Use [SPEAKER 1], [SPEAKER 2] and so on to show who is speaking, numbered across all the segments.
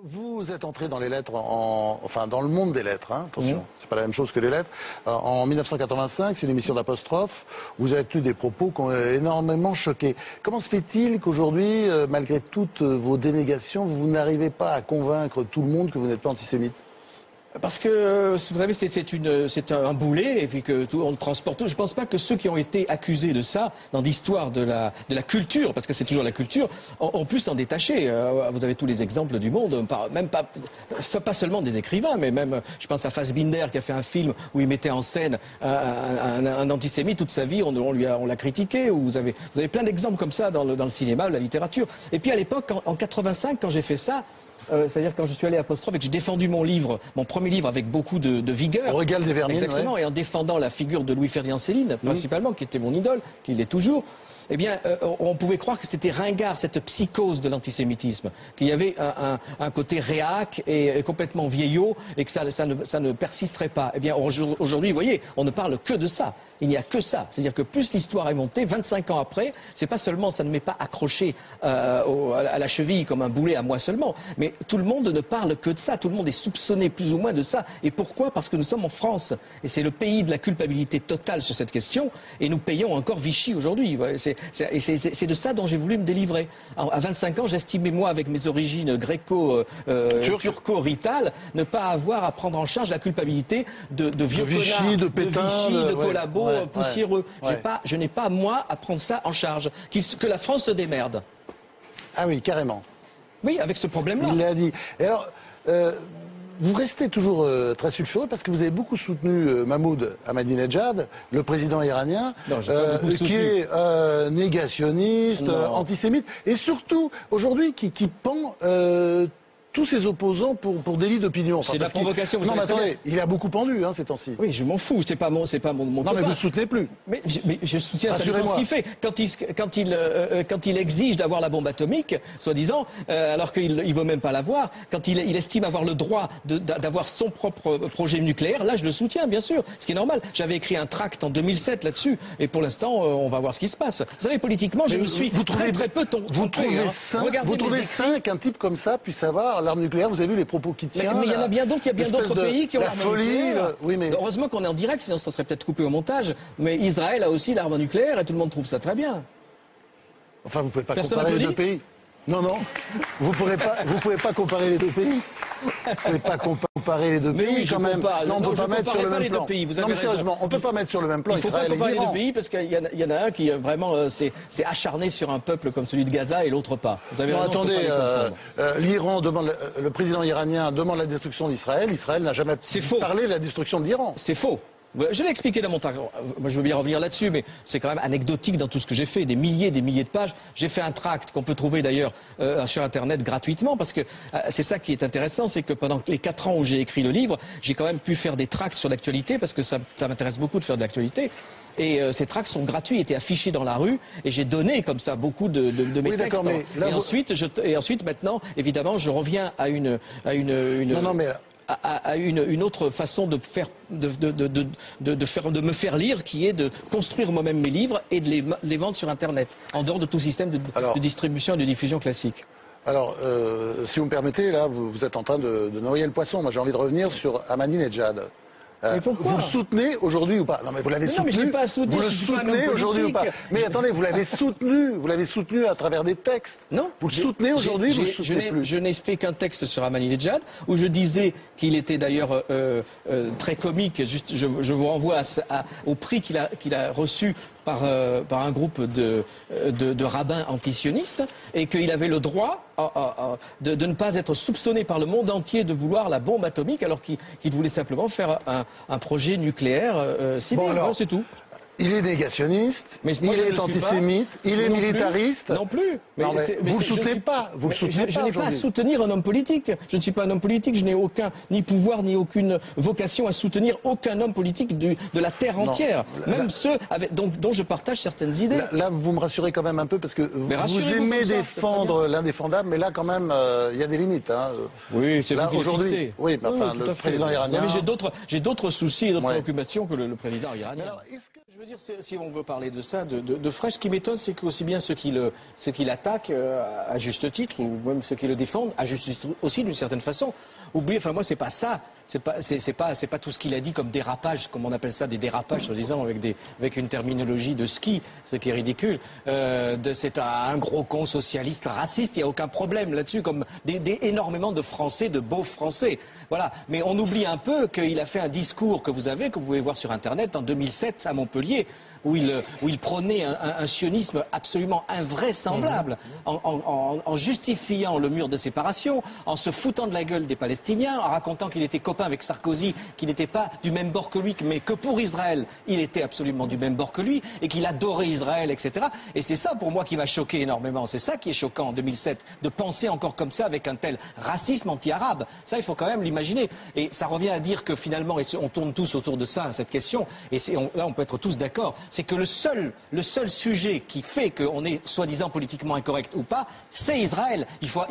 [SPEAKER 1] Vous êtes entré dans les lettres, enfin dans le monde des lettres, hein, attention, c'est pas la même chose que les lettres. En 1985, c'est une émission d'Apostrophe, vous avez tenu des propos qui ont énormément choqué. Comment se fait-il qu'aujourd'hui, malgré toutes vos dénégations, vous n'arrivez pas à convaincre tout le monde que vous n'êtes pas antisémite ?
[SPEAKER 2] Parce que, vous savez, c'est un boulet, et puis que on le transporte tout. Je ne pense pas que ceux qui ont été accusés de ça, dans l'histoire de la culture, parce que c'est toujours la culture, ont pu s'en détacher. Vous avez tous les exemples du monde, même pas seulement des écrivains, mais même, je pense à Fassbinder qui a fait un film où il mettait en scène un antisémite toute sa vie, on l'a critiqué. Ou vous avez plein d'exemples comme ça dans le cinéma, la littérature. Et puis à l'époque, en 85, quand j'ai fait ça, c'est-à-dire quand je suis allé à Apostrophe et que j'ai défendu mon premier livre avec beaucoup de vigueur.
[SPEAKER 1] Au régal des vermines.
[SPEAKER 2] Exactement, ouais. Et en défendant la figure de Louis-Ferdinand Céline, principalement, qui était mon idole, qui l'est toujours. Eh bien, on pouvait croire que c'était ringard, cette psychose de l'antisémitisme, qu'il y avait un côté réac et complètement vieillot et que ça ne persisterait pas. Eh bien, aujourd'hui, vous voyez, on ne parle que de ça. Il n'y a que ça. C'est-à-dire que plus l'histoire est montée, 25 ans après, c'est pas seulement, ça ne m'est pas accroché à la cheville comme un boulet à moi seulement, mais tout le monde ne parle que de ça. Tout le monde est soupçonné plus ou moins de ça. Et pourquoi ? Parce que nous sommes en France. Et c'est le pays de la culpabilité totale sur cette question. Et nous payons encore Vichy aujourd'hui. C'est de ça dont j'ai voulu me délivrer. À 25 ans, j'estimais, moi, avec mes origines turco-ritales, ne pas avoir à prendre en charge la culpabilité de vieux connards, de Vichy, de collabos poussiéreux.
[SPEAKER 1] Ouais.
[SPEAKER 2] Je n'ai pas, moi, à prendre ça en charge. Que la France se démerde.
[SPEAKER 1] Ah oui, carrément.
[SPEAKER 2] Oui, avec ce problème-là.
[SPEAKER 1] Il l'a dit. Et alors, vous restez toujours très sulfureux parce que vous avez beaucoup soutenu Mahmoud Ahmadinejad, le président iranien, qui est négationniste, antisémite, et surtout, aujourd'hui, qui pend tous ses opposants pour délit d'opinion. Enfin,
[SPEAKER 2] c'est de la provocation.
[SPEAKER 1] Non, mais attendez, il a beaucoup pendu ces temps-ci.
[SPEAKER 2] Oui, je m'en fous. C'est pas mon.
[SPEAKER 1] Non, mais vous ne soutenez plus.
[SPEAKER 2] Mais je soutiens simplement ce qu'il fait. Quand il exige d'avoir la bombe atomique, soi-disant, alors qu'il ne veut même pas l'avoir, quand il estime avoir le droit d'avoir son propre projet nucléaire, là, je le soutiens, bien sûr. Ce qui est normal. J'avais écrit un tract en 2007 là-dessus, et pour l'instant, on va voir ce qui se passe. Vous savez, politiquement, je me suis très peu trompé.
[SPEAKER 1] Vous trouvez sain qu'un type comme ça puisse avoir l'arme nucléaire? Vous avez vu les propos qu'il tient?
[SPEAKER 2] Mais il y en a bien d'autres. Il y a bien d'autres pays qui ont l'arme nucléaire.
[SPEAKER 1] Oui, mais...
[SPEAKER 2] Heureusement qu'on est en direct, sinon ça serait peut-être coupé au montage. Mais Israël a aussi l'arme nucléaire et tout le monde trouve ça très bien.
[SPEAKER 1] Enfin, vous ne pouvez pas comparer les deux pays. Non, vous pouvez pas comparer les deux pays. Vous ne pouvez pas comparer les deux pays quand même.
[SPEAKER 2] Non,
[SPEAKER 1] on ne peut pas mettre sur le même plan.
[SPEAKER 2] Non, mais
[SPEAKER 1] sérieusement, on ne peut pas mettre sur le même plan Israël et l'Iran.
[SPEAKER 2] Il ne faut pas comparer les deux pays parce qu'il y en a un qui vraiment s'est acharné sur un peuple comme celui de Gaza et l'autre pas. Vous avez raison,
[SPEAKER 1] attendez, l'Iran demande, le président iranien demande la destruction d'Israël. Israël n'a jamais parlé de la destruction de l'Iran.
[SPEAKER 2] C'est faux. Je l'ai expliqué dans mon tract. Moi, je veux bien revenir là-dessus, mais c'est quand même anecdotique dans tout ce que j'ai fait. Des milliers de pages. J'ai fait un tract qu'on peut trouver d'ailleurs sur Internet gratuitement, parce que c'est ça qui est intéressant, c'est que pendant les 4 ans où j'ai écrit le livre, j'ai quand même pu faire des tracts sur l'actualité, parce que ça m'intéresse beaucoup de faire de l'actualité. Et ces tracts sont gratuits, étaient affichés dans la rue, et j'ai donné comme ça beaucoup de mes textes. Et ensuite, maintenant, évidemment, je reviens à une autre façon de me faire lire, qui est de construire moi-même mes livres et de les vendre sur Internet, en dehors de tout système de distribution et de diffusion classique.
[SPEAKER 1] Alors, si vous me permettez, là, vous êtes en train de noyer le poisson. Moi, j'ai envie de revenir sur Ahmadinejad. Vous le soutenez aujourd'hui ou pas? Non, mais vous l'avez soutenu.
[SPEAKER 2] Mais je l'ai pas soutenu.
[SPEAKER 1] Vous le soutenez aujourd'hui ou pas? Mais attendez, vous l'avez soutenu à travers des textes.
[SPEAKER 2] Non.
[SPEAKER 1] Vous le soutenez aujourd'hui, vous le soutenez plus?
[SPEAKER 2] Je n'ai fait qu'un texte sur Ahmadinejad où je disais qu'il était d'ailleurs très comique. Je vous renvoie au prix qu'il a reçu par un groupe de rabbins antisionistes, et qu'il avait le droit de ne pas être soupçonné par le monde entier de vouloir la bombe atomique, alors qu'il voulait simplement faire un projet nucléaire civil. C'est tout.
[SPEAKER 1] Il est négationniste, il est antisémite, il est militariste.
[SPEAKER 2] Non plus.
[SPEAKER 1] Vous ne le soutenez pas. Vous le soutenez pas.
[SPEAKER 2] Je n'ai pas à soutenir un homme politique. Je ne suis pas un homme politique. Je n'ai ni pouvoir ni aucune vocation à soutenir aucun homme politique de la terre entière. Même ceux dont je partage certaines idées.
[SPEAKER 1] Là, vous me rassurez quand même un peu, parce que vous aimez défendre l'indéfendable, mais là, quand même, il y a des limites.
[SPEAKER 2] Oui, c'est vous qui le fixez.
[SPEAKER 1] Oui, mais enfin, le président iranien...
[SPEAKER 2] J'ai d'autres soucis et d'autres préoccupations que le président iranien. veux dire, si on veut parler de ça, de Frêche, ce qui m'étonne, c'est qu'aussi bien ceux qui l'attaquent à juste titre, ou même ceux qui le défendent à juste titre aussi, d'une certaine façon, oubliez, enfin moi c'est pas ça, c'est pas tout ce qu'il a dit comme dérapage, comme on appelle ça, des dérapages, soi-disant, avec une terminologie de ski, ce qui est ridicule. C'est un gros con socialiste, raciste, il n'y a aucun problème là-dessus, comme énormément de Français, de beaux Français. Voilà. Mais on oublie un peu qu'il a fait un discours que vous pouvez voir sur Internet, en 2007 à Montpellier, où il prônait un sionisme absolument invraisemblable, en justifiant le mur de séparation, en se foutant de la gueule des Palestiniens, en racontant qu'il était copain avec Sarkozy, qu'il n'était pas du même bord que lui, mais que pour Israël, il était absolument du même bord que lui, et qu'il adorait Israël, etc. Et c'est ça, pour moi, qui m'a choqué énormément. C'est ça qui est choquant en 2007, de penser encore comme ça, avec un tel racisme anti-arabe. Ça, il faut quand même l'imaginer. Et ça revient à dire que finalement, et on tourne tous autour de ça, cette question, et là, on peut être tous d'accord, c'est que le seul sujet qui fait qu'on est soi-disant politiquement incorrect ou pas, c'est Israël. Il faut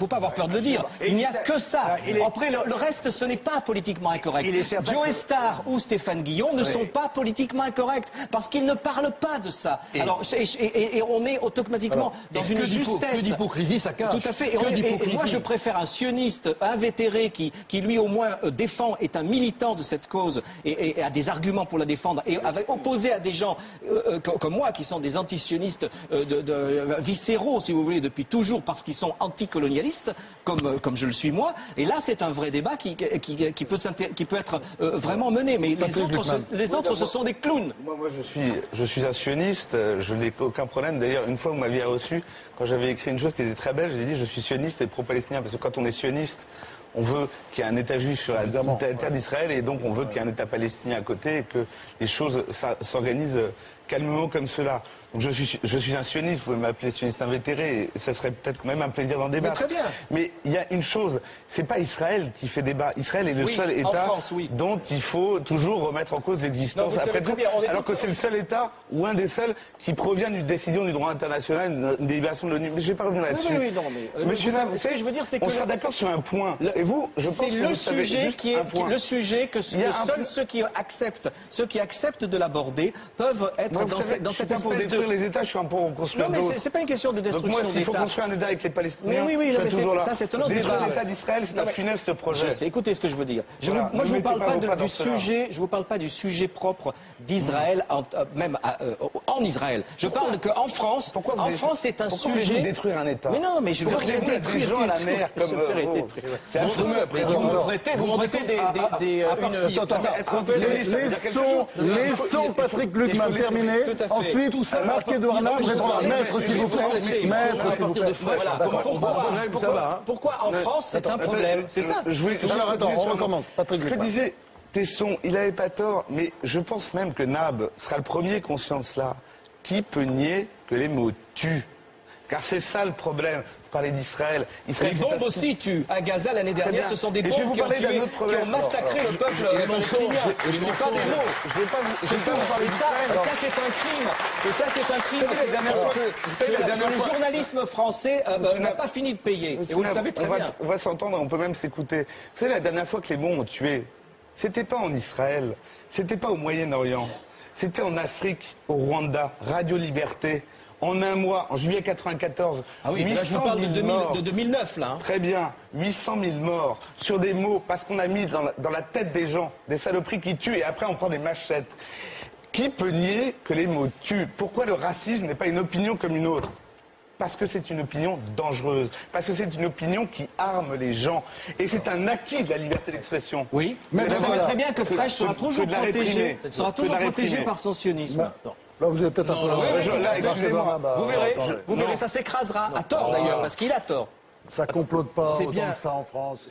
[SPEAKER 2] pas avoir peur de le dire. Il n'y a que ça. Après, le reste, ce n'est pas politiquement incorrect. Joe Starr ou Stéphane Guillon ne sont pas politiquement incorrects parce qu'ils ne parlent pas de ça. Alors, et on est automatiquement dans une justesse.
[SPEAKER 3] Que d'hypocrisie, ça cache.
[SPEAKER 2] Tout à fait. Et moi, je préfère un sioniste invétéré qui lui, au moins, défend, est un militant de cette cause et a des arguments pour la défendre, et opposé à des gens comme moi, qui sont des antisionistes viscéraux, si vous voulez, depuis toujours, parce qu'ils sont anticolonialistes, comme je le suis moi. Et là, c'est un vrai débat qui peut être vraiment mené. Mais les autres, ce sont des clowns.
[SPEAKER 4] Moi, je suis un sioniste, je n'ai aucun problème. D'ailleurs, une fois, vous m'aviez reçu, quand j'avais écrit une chose qui était très belle, j'ai dit je suis sioniste et pro-palestinien, parce que quand on est sioniste, on veut qu'il y ait un État juif sur la terre d'Israël, et donc on veut qu'il y ait un État palestinien à côté, et que les choses s'organisent calmement comme cela. Donc je suis un sioniste, vous pouvez m'appeler sioniste invétéré, et ça serait peut-être même un plaisir d'en débattre.
[SPEAKER 2] Mais très bien.
[SPEAKER 4] Mais il y a une chose, c'est pas Israël qui fait débat. Israël est le seul État dont il faut toujours remettre en cause l'existence après tout. Alors que c'est le seul État, ou un des seuls, qui provient d'une décision du droit international, d'une délibération de l'ONU. Mais je ne vais pas revenir là-dessus.
[SPEAKER 2] Monsieur Nam, vous savez, je veux dire, c'est que
[SPEAKER 4] on sera d'accord sur un point. Et vous, je pense que
[SPEAKER 2] le sujet qui est le sujet que seuls ceux qui acceptent de l'aborder peuvent être dans cette espèce de
[SPEAKER 4] les États, je suis un peu construire d'autres.
[SPEAKER 2] Non, mais c'est pas une question de destruction d'État.
[SPEAKER 4] Donc moi, s'il faut construire un État avec les Palestiniens, je suis toujours là.
[SPEAKER 2] Ça, c'est un autre débat.
[SPEAKER 4] Détruire l'État d'Israël, c'est un funeste projet.
[SPEAKER 2] Écoutez ce que je veux dire. Moi, je vous parle pas du sujet. Je vous parle pas du sujet propre d'Israël, même en Israël. Je parle qu'en France, c'est un sujet.
[SPEAKER 4] Pourquoi détruire un État?
[SPEAKER 2] Mais non, mais je veux rien détruire.
[SPEAKER 4] Des gens à la mer comme
[SPEAKER 2] c'est affreux. Vous me prêtez
[SPEAKER 1] Laissons Patrick Luckman terminer. Ensuite, Marc Edouard, maître, s'il vous plaît. Maître, s'il vous plaît.
[SPEAKER 2] Pourquoi en France c'est un problème? C'est ça.
[SPEAKER 1] Alors attends, on recommence. Patrick
[SPEAKER 4] Luckman. Ce que disait Tesson, il n'avait pas tort, mais je pense même que Nab sera le premier conscient de cela. Qui peut nier que les mots tuent? Car c'est ça le problème. Vous parlez d'Israël.
[SPEAKER 2] Les bombes aussi tuent. À Gaza l'année dernière, ce sont des bombes qui ont massacré le peuple palestinien. Ce ne sont pas des mots.
[SPEAKER 4] Je ne vais pas vous parler d'Israël.
[SPEAKER 2] Et ça, c'est un crime. Et ça, c'est un crime que le journalisme français n'a pas fini de payer. Et vous le savez très bien.
[SPEAKER 4] On va s'entendre, on peut même s'écouter. Vous savez, la dernière fois que les bombes ont tué, c'était pas en Israël, c'était pas au Moyen-Orient, c'était en Afrique, au Rwanda, Radio Liberté. En un mois, en juillet 94,
[SPEAKER 2] ah oui, là, je vous parle de 2009, là. Hein.
[SPEAKER 4] Très bien, 800 000 morts sur des mots, parce qu'on a mis dans la tête des gens des saloperies qui tuent, et après on prend des machettes. Qui peut nier que les mots tuent? Pourquoi le racisme n'est pas une opinion comme une autre? Parce que c'est une opinion dangereuse, parce que c'est une opinion qui arme les gens. Et c'est un acquis de la liberté d'expression.
[SPEAKER 2] Oui, mais vous savez très bien que Frêche sera toujours protégé par son sionisme.
[SPEAKER 1] Là, vous avez peut-être un peu...
[SPEAKER 4] excusez-moi.
[SPEAKER 2] Vous verrez, ça s'écrasera. À tort, d'ailleurs, parce qu'il a tort.
[SPEAKER 1] Ça complote pas autant que ça en France.